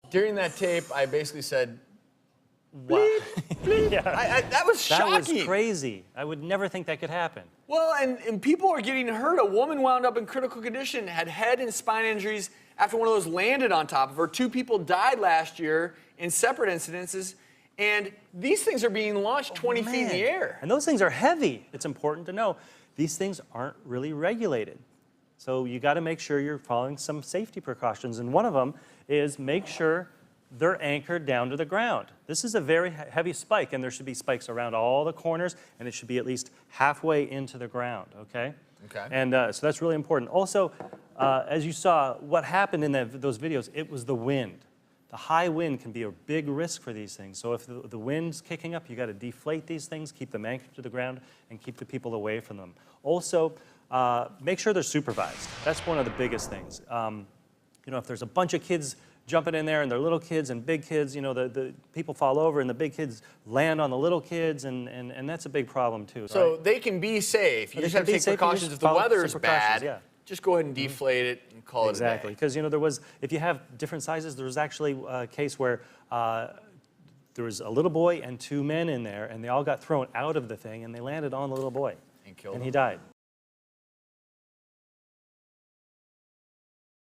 During that tape, I basically said, Wow. Yeah. that was shocking. That was crazy. I would never think that could happen. Well, and people are getting hurt. A woman wound up in critical condition, had head and spine injuries after one of those landed on top of her. 2 people died last year in separate incidences. And these things are being launched 20 feet in the air. And those things are heavy. It's important to know these things aren't really regulated. So you got to make sure you're following some safety precautions. And one of them is make sure they're anchored down to the ground. This is a very heavy spike, and there should be spikes around all the corners, and it should be at least halfway into the ground, okay? Okay. And so that's really important. Also, as you saw, what happened in those videos, it was the wind. The high wind can be a big risk for these things. So if the wind's kicking up, you got to deflate these things, keep them anchored to the ground, and keep the people away from them. Also, make sure they're supervised. That's one of the biggest things. You know, if there's a bunch of kids jumping in there and they're little kids and big kids, you know, the people fall over and the big kids land on the little kids, and that's a big problem too. So right? they can be safe. You They just can have to be take safe, you precautions just if the follow weather's some precautions, bad. yeah. Just go ahead and deflate it and call Exactly, it a day. because you know there was, if you have different sizes, there was actually a case where there was a little boy and 2 men in there, and they all got thrown out of the thing, and they landed on the little boy, And killed and him. he died.